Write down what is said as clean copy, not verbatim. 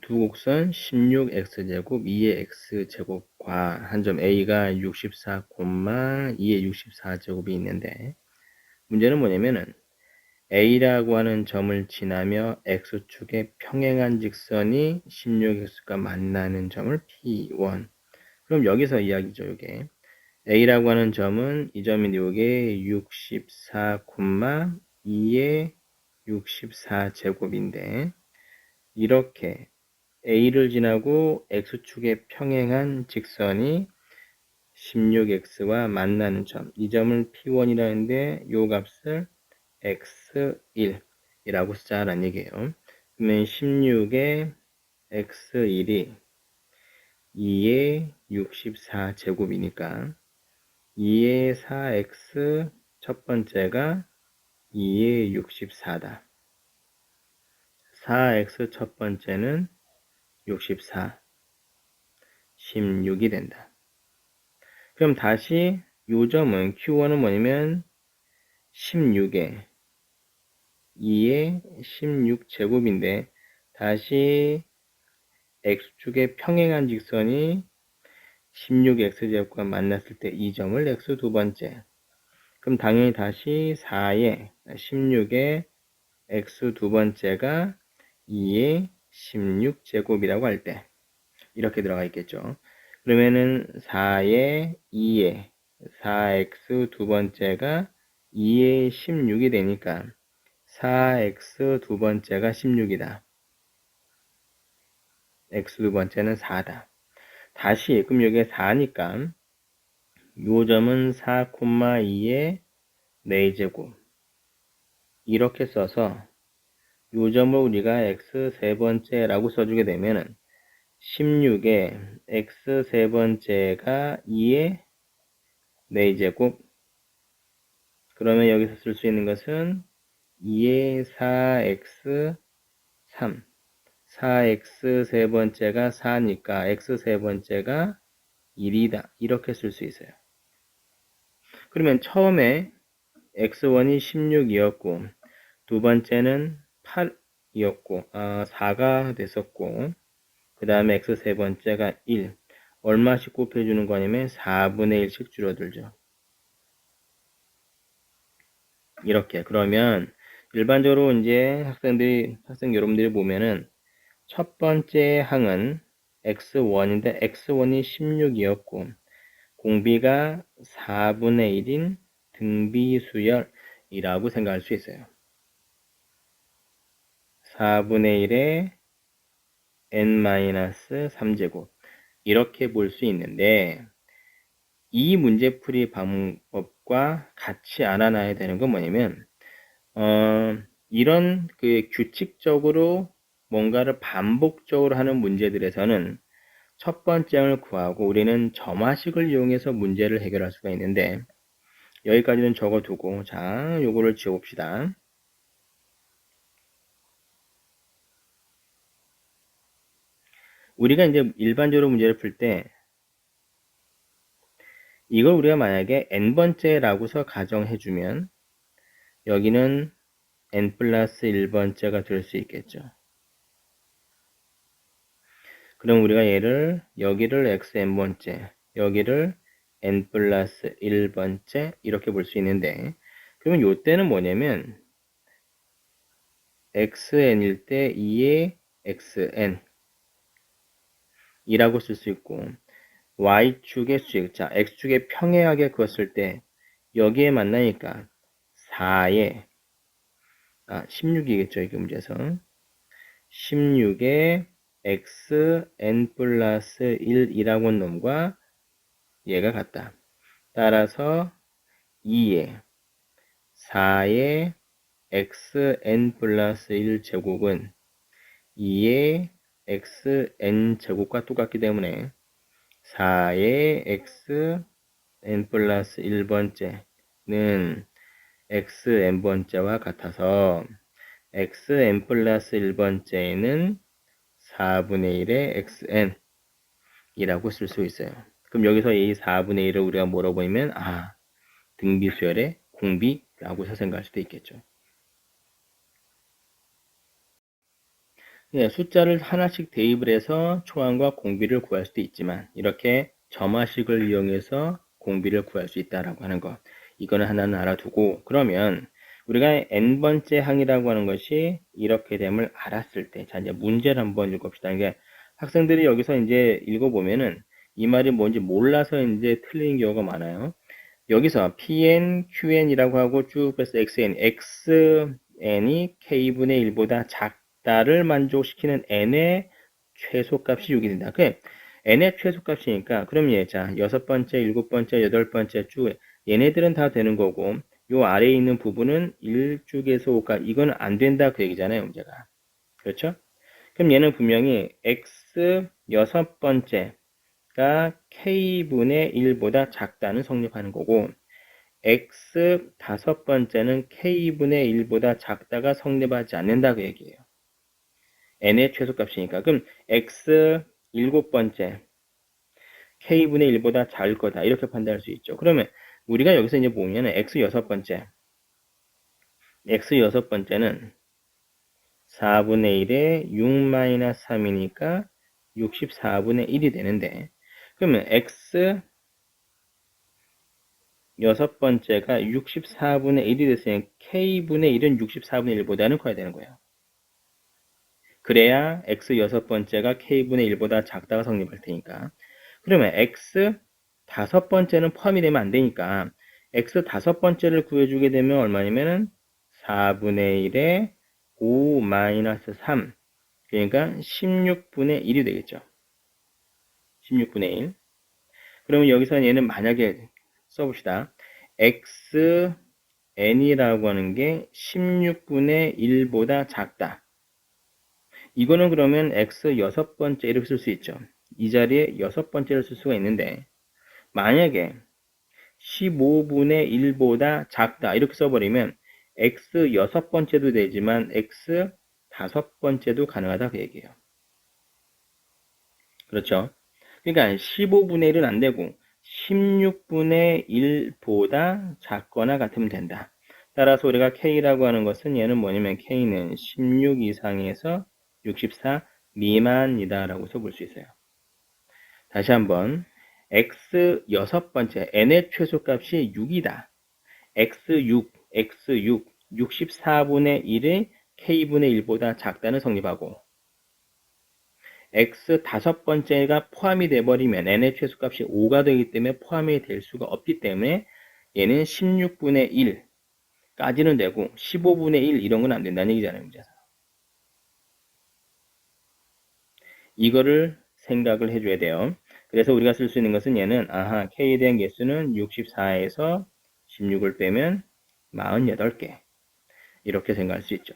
두 곡선 16x제곱 2의 x제곱과 한 점 a가 64, 2의 64제곱이 있는데 문제는 뭐냐면은 a라고 하는 점을 지나며 x축의 평행한 직선이 16x가 만나는 점을 P1. 그럼 여기서 이야기죠, 이게. a라고 하는 점은 이 점인데 이게 64, 2의 64제곱인데 이렇게 a를 지나고 x축의 평행한 직선이 16x와 만나는 점, 이 점을 P1이라는데 이 값을 x1이라고 쓰자라는 얘기예요. 그러면 16의 x1이 2의 64제곱이니까 2의 4x 첫 번째가 2의 64다. 4x 첫 번째는 64, 16이 된다. 그럼 다시 요 점은 Q1은 뭐냐면 16에 2의 16제곱인데 다시 x축의 평행한 직선이 16x제곱과 만났을 때 이 점을 x 두 번째. 그럼 당연히 다시 4의 16의 x 두 번째가 2의 16제곱이라고 할 때 이렇게 들어가 있겠죠. 그러면은 4의 2의 4x 두 번째가 2의 16이 되니까 4x 두 번째가 16이다. x 두 번째는 4다. 다시 그럼 여기에 4니까 요 점은 4, 2의 4제곱 이렇게 써서 요 점을 우리가 x 세 번째라고 써주게 되면은 16에 x 세 번째가 2의 4제곱 그러면 여기서 쓸 수 있는 것은 2의 4x 3 4x 세 번째가 4니까 x 세 번째가 1이다. 이렇게 쓸 수 있어요. 그러면 처음에 x1이 16이었고 두 번째는 8이었고 4가 됐었고 그 다음에 x 세 번째가 1 얼마씩 곱해주는 거냐면 4분의 1씩 줄어들죠. 이렇게 그러면 일반적으로 이제 학생 여러분들이 보면은 첫 번째 항은 x1인데 x1이 16이었고 공비가 4분의 1인 등비수열이라고 생각할 수 있어요. 4분의 1에 n-3제곱 이렇게 볼 수 있는데 이 문제풀이 방법과 같이 알아놔야 되는 건 뭐냐면 이런 그 규칙적으로 뭔가를 반복적으로 하는 문제들에서는 첫 번째를 구하고 우리는 점화식을 이용해서 문제를 해결할 수가 있는데 여기까지는 적어두고 자 요거를 지워봅시다. 우리가 이제 일반적으로 문제를 풀 때 이걸 우리가 만약에 n번째라고서 가정해주면 여기는 n 플러스 1번째가 될 수 있겠죠. 그럼 우리가 얘를 여기를 xn번째 여기를 n 플러스 1번째 이렇게 볼 수 있는데 그러면 요 때는 뭐냐면 xn일 때 2의 xn 이라고 쓸 수 있고 y축의 수직, 자 x축의 평행하게 그었을 때 여기에 만나니까 4의 16이겠죠. 이게 문제에서 16의 xn 플러스 1이라고 한 놈과 얘가 같다. 따라서 2의 4의 xn 플러스 1 제곱은 2의 xn 제곱과 똑같기 때문에 4의 xn 플러스 1번째는 xn번째와 같아서 xn 플러스 1번째는 4분의 1의 xn 이라고 쓸 수 있어요. 그럼 여기서 이 4분의 1을 우리가 뭐라고 보면 등비수열의 공비라고 생각할 수도 있겠죠. 예, 숫자를 하나씩 대입을 해서 초항과 공비를 구할 수도 있지만 이렇게 점화식을 이용해서 공비를 구할 수 있다라고 하는 거. 이거는 하나는 알아두고 그러면 우리가 n번째 항이라고 하는 것이 이렇게 됨을 알았을 때, 자 이제 문제를 한번 읽읍시다. 이게 학생들이 여기서 이제 읽어보면은 이 말이 뭔지 몰라서 이제 틀린 경우가 많아요. 여기서 pn, qn이라고 하고 쭉 빼서 xn, xn이 k분의 1보다 작다를 만족시키는 n의 최소값이 6이 된다. 그래, n의 최소값이니까 그럼 얘, 자, 여섯 번째, 일곱 번째, 여덟 번째 쭉 얘네들은 다 되는 거고 요 아래에 있는 부분은 1쭉에서 5가 이건 안 된다 그 얘기잖아요, 문제가. 그렇죠? 그럼 얘는 분명히 x 여섯 번째 가 k분의 1보다 작다는 성립하는 거고 x 다섯 번째는 k분의 1보다 작다가 성립하지 않는다 그 얘기예요. n의 최소값이니까. 그럼 x 일곱 번째 k분의 1보다 작을 거다 이렇게 판단할 수 있죠. 그러면 우리가 여기서 이제 보면은 x 여섯 번째는 4분의 1에 6-3이니까 64분의 1이 되는데 그러면 x 여섯 번째가 64분의 1이 됐으니 k분의 1은 64분의 1보다는 커야 되는 거예요. 그래야 x 여섯 번째가 k분의 1보다 작다가 성립할 테니까. 그러면 x 다섯 번째는 포함이 되면 안 되니까 x 다섯 번째를 구해주게 되면 얼마냐면은 4분의 1에 5-3 그러니까 16분의 1이 되겠죠. 16분의 1. 그러면 여기서 얘는 만약에 써봅시다. xn이라고 하는 게 16분의 1보다 작다. 이거는 그러면 x 여섯 번째 이렇게 쓸 수 있죠. 이 자리에 여섯 번째를 쓸 수가 있는데 만약에 15분의 1보다 작다 이렇게 써버리면 x 여섯 번째도 되지만 x 다섯 번째도 가능하다 그 얘기예요. 그렇죠? 그러니까 15분의 1은 안 되고 16분의 1보다 작거나 같으면 된다. 따라서 우리가 K라고 하는 것은 얘는 뭐냐면 K는 16 이상에서 64 미만이다 라고 볼 수 있어요. 다시 한번 X 여섯 번째 N의 최소값이 6이다. X6, 64분의 1이 K분의 1보다 작다는 성립하고 x 다섯 번째가 포함이 돼버리면 n의 최소값이 5가 되기 때문에 포함이 될 수가 없기 때문에 얘는 16분의 1까지는 되고 15분의 1 이런 건 안 된다는 얘기잖아요. 문제에서. 이거를 생각을 해줘야 돼요. 그래서 우리가 쓸 수 있는 것은 얘는 k에 대한 개수는 64에서 16을 빼면 48개 이렇게 생각할 수 있죠.